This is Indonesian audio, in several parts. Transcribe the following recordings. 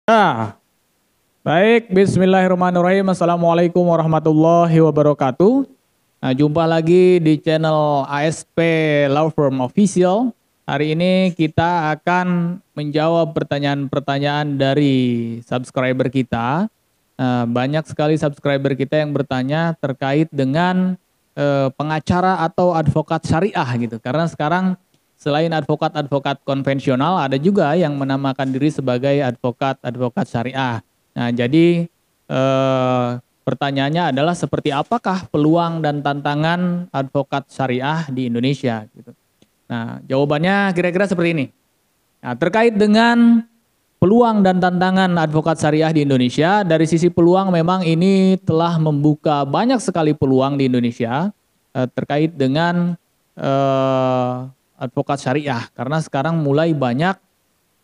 Ya, baik. Bismillahirrahmanirrahim. Assalamualaikum warahmatullahi wabarakatuh. Nah, jumpa lagi di channel ASP Law Firm Official. Hari ini kita akan menjawab pertanyaan-pertanyaan dari subscriber kita. Banyak sekali subscriber kita yang bertanya terkait dengan pengacara atau advokat syariah gitu. Karena sekarang selain advokat-advokat konvensional, ada juga yang menamakan diri sebagai advokat-advokat syariah. Nah, jadi pertanyaannya adalah seperti apakah peluang dan tantangan advokat syariah di Indonesia? Gitu. Nah, jawabannya kira-kira seperti ini. Nah, terkait dengan peluang dan tantangan advokat syariah di Indonesia, dari sisi peluang memang ini telah membuka banyak sekali peluang di Indonesia terkait dengan advokat syariah. Karena sekarang mulai banyak,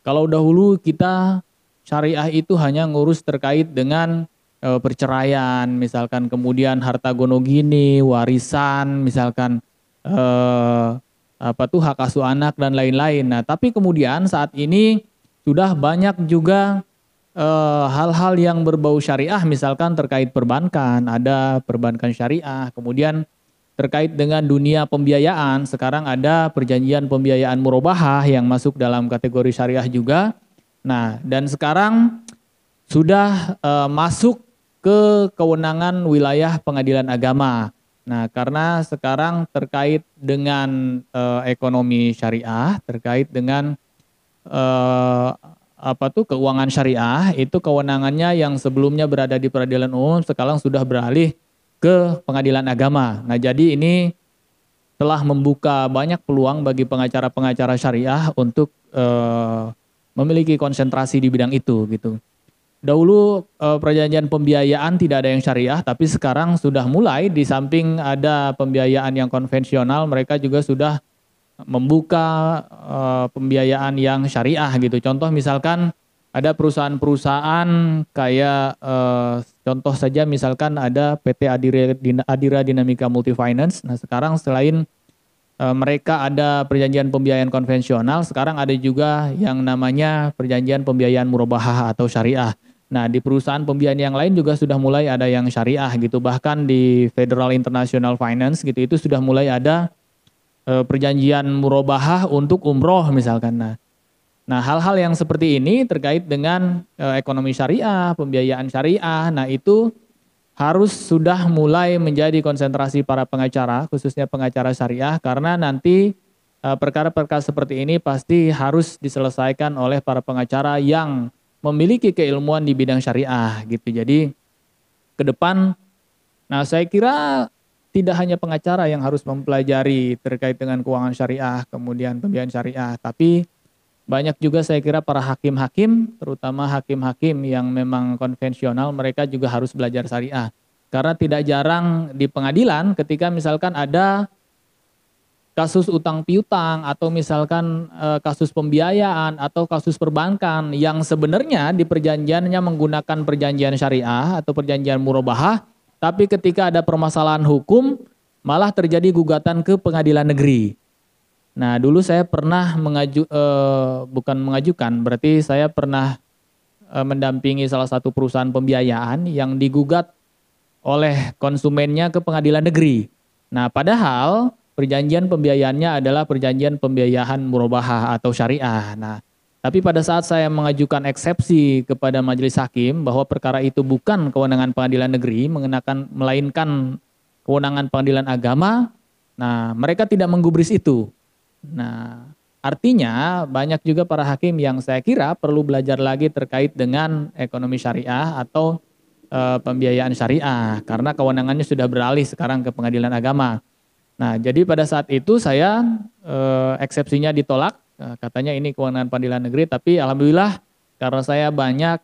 kalau dahulu kita syariah itu hanya ngurus terkait dengan perceraian, misalkan kemudian harta gonogini, warisan, misalkan hak asuh anak dan lain-lain. Nah, tapi kemudian saat ini sudah banyak juga hal-hal yang berbau syariah, misalkan terkait perbankan, ada perbankan syariah, kemudian terkait dengan dunia pembiayaan, sekarang ada perjanjian pembiayaan murabahah yang masuk dalam kategori syariah juga. Nah, dan sekarang sudah masuk ke kewenangan wilayah pengadilan agama. Nah, karena sekarang terkait dengan ekonomi syariah, terkait dengan keuangan syariah, itu kewenangannya yang sebelumnya berada di peradilan umum sekarang sudah beralih ke pengadilan agama. Nah, jadi ini telah membuka banyak peluang bagi pengacara-pengacara syariah untuk memiliki konsentrasi di bidang itu gitu. Dahulu perjanjian pembiayaan tidak ada yang syariah, tapi sekarang sudah mulai, di samping ada pembiayaan yang konvensional, mereka juga sudah membuka pembiayaan yang syariah gitu. Contoh misalkan ada perusahaan-perusahaan kayak contoh saja misalkan ada PT Adira Dinamika Multifinance. Nah, sekarang selain mereka ada perjanjian pembiayaan konvensional, sekarang ada juga yang namanya perjanjian pembiayaan murabahah atau syariah. Nah, di perusahaan pembiayaan yang lain juga sudah mulai ada yang syariah gitu. Bahkan di Federal International Finance gitu itu sudah mulai ada perjanjian murabahah untuk umroh misalkan. Nah, hal-hal yang seperti ini terkait dengan ekonomi syariah, pembiayaan syariah, nah itu harus sudah mulai menjadi konsentrasi para pengacara, khususnya pengacara syariah, karena nanti perkara-perkara seperti ini pasti harus diselesaikan oleh para pengacara yang memiliki keilmuan di bidang syariah gitu. Jadi ke depan, nah saya kira tidak hanya pengacara yang harus mempelajari terkait dengan keuangan syariah, kemudian pembiayaan syariah, tapi banyak juga saya kira para hakim-hakim, terutama hakim-hakim yang memang konvensional, mereka juga harus belajar syariah. Karena tidak jarang di pengadilan ketika misalkan ada kasus utang piutang atau misalkan kasus pembiayaan atau kasus perbankan yang sebenarnya di perjanjiannya menggunakan perjanjian syariah atau perjanjian murabahah, tapi ketika ada permasalahan hukum malah terjadi gugatan ke pengadilan negeri. Nah, dulu saya pernah bukan mengajukan, berarti saya pernah mendampingi salah satu perusahaan pembiayaan yang digugat oleh konsumennya ke pengadilan negeri. Nah, padahal perjanjian pembiayaannya adalah perjanjian pembiayaan murabahah atau syariah. Nah, tapi pada saat saya mengajukan eksepsi kepada majelis hakim bahwa perkara itu bukan kewenangan pengadilan negeri, melainkan kewenangan pengadilan agama, nah mereka tidak menggubris itu. Nah, artinya banyak juga para hakim yang saya kira perlu belajar lagi terkait dengan ekonomi syariah atau pembiayaan syariah, karena kewenangannya sudah beralih sekarang ke pengadilan agama. Nah, jadi pada saat itu saya eksepsinya ditolak, katanya ini kewenangan pengadilan negeri, tapi alhamdulillah karena saya banyak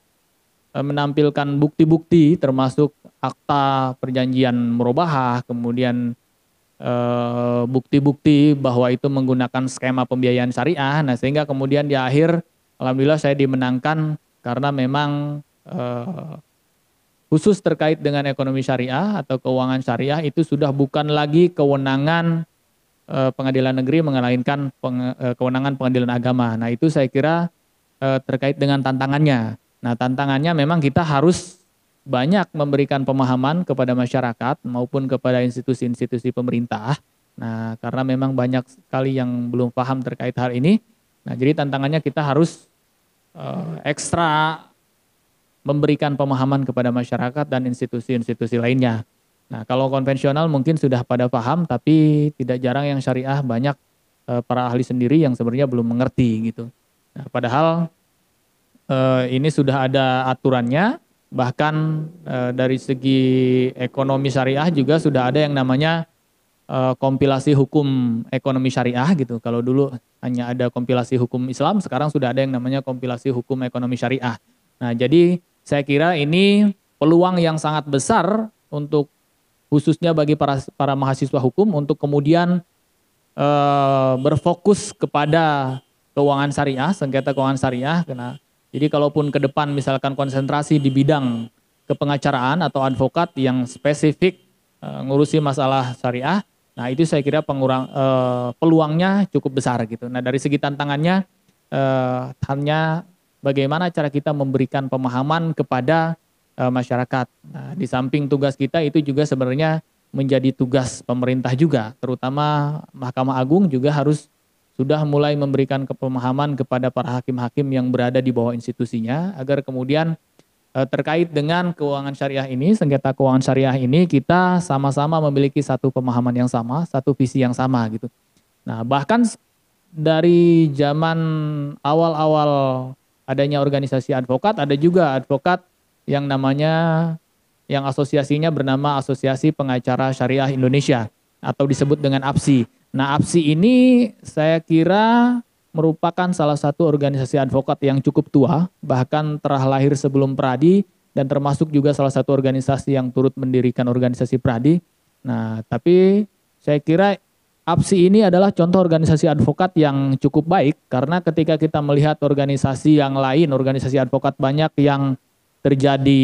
menampilkan bukti-bukti termasuk akta perjanjian murabahah, kemudian bukti-bukti bahwa itu menggunakan skema pembiayaan syariah. Nah, sehingga kemudian di akhir alhamdulillah saya dimenangkan karena memang khusus terkait dengan ekonomi syariah atau keuangan syariah itu sudah bukan lagi kewenangan pengadilan negeri, melainkan kewenangan pengadilan agama. Nah, itu saya kira terkait dengan tantangannya. Nah, tantangannya memang kita harus banyak memberikan pemahaman kepada masyarakat maupun kepada institusi-institusi pemerintah. Nah, karena memang banyak sekali yang belum paham terkait hal ini. Nah, jadi tantangannya kita harus ekstra memberikan pemahaman kepada masyarakat dan institusi-institusi lainnya. Nah, kalau konvensional mungkin sudah pada paham, tapi tidak jarang yang syariah banyak para ahli sendiri yang sebenarnya belum mengerti gitu. Nah, padahal ini sudah ada aturannya, bahkan dari segi ekonomi syariah juga sudah ada yang namanya kompilasi hukum ekonomi syariah gitu. Kalau dulu hanya ada kompilasi hukum Islam, sekarang sudah ada yang namanya kompilasi hukum ekonomi syariah. Nah, jadi saya kira ini peluang yang sangat besar untuk khususnya bagi para mahasiswa hukum untuk kemudian berfokus kepada keuangan syariah, sengketa keuangan syariah. Jadi kalaupun ke depan misalkan konsentrasi di bidang kepengacaraan atau advokat yang spesifik ngurusi masalah syariah, nah itu saya kira peluangnya cukup besar gitu. Nah dari segi tantangannya hanya bagaimana cara kita memberikan pemahaman kepada masyarakat. Nah, di samping tugas kita itu juga sebenarnya menjadi tugas pemerintah juga, terutama Mahkamah Agung juga harus sudah mulai memberikan pemahaman kepada para hakim-hakim yang berada di bawah institusinya agar kemudian terkait dengan keuangan syariah ini, sengketa keuangan syariah ini kita sama-sama memiliki satu pemahaman yang sama, satu visi yang sama gitu. Nah, bahkan dari zaman awal-awal adanya organisasi advokat, ada juga advokat yang namanya, yang asosiasinya bernama Asosiasi Pengacara Syariah Indonesia atau disebut dengan APSI. Nah, APSI ini saya kira merupakan salah satu organisasi advokat yang cukup tua, bahkan telah lahir sebelum Pradi dan termasuk juga salah satu organisasi yang turut mendirikan organisasi Pradi. Nah, tapi saya kira APSI ini adalah contoh organisasi advokat yang cukup baik karena ketika kita melihat organisasi yang lain, organisasi advokat banyak yang terjadi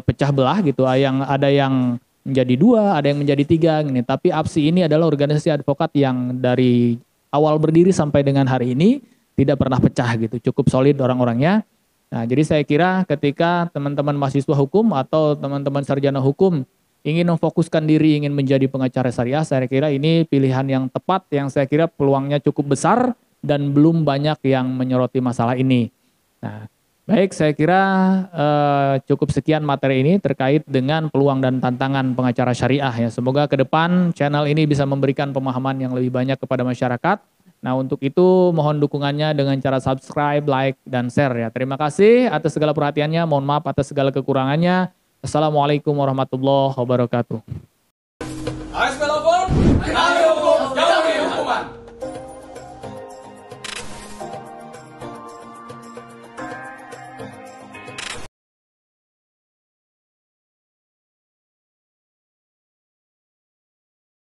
pecah belah gitu, ada yang menjadi 2, ada yang menjadi 3 gini. Tapi APSI ini adalah organisasi advokat yang dari awal berdiri sampai dengan hari ini tidak pernah pecah gitu, cukup solid orang-orangnya. Nah, jadi saya kira ketika teman-teman mahasiswa hukum atau teman-teman sarjana hukum ingin memfokuskan diri, ingin menjadi pengacara syariah, saya kira ini pilihan yang tepat, yang saya kira peluangnya cukup besar dan belum banyak yang menyoroti masalah ini. Nah, baik, saya kira cukup sekian materi ini terkait dengan peluang dan tantangan pengacara syariah ya. Semoga ke depan channel ini bisa memberikan pemahaman yang lebih banyak kepada masyarakat. Nah, untuk itu mohon dukungannya dengan cara subscribe, like, dan share ya. Terima kasih atas segala perhatiannya, mohon maaf atas segala kekurangannya. Assalamualaikum warahmatullahi wabarakatuh.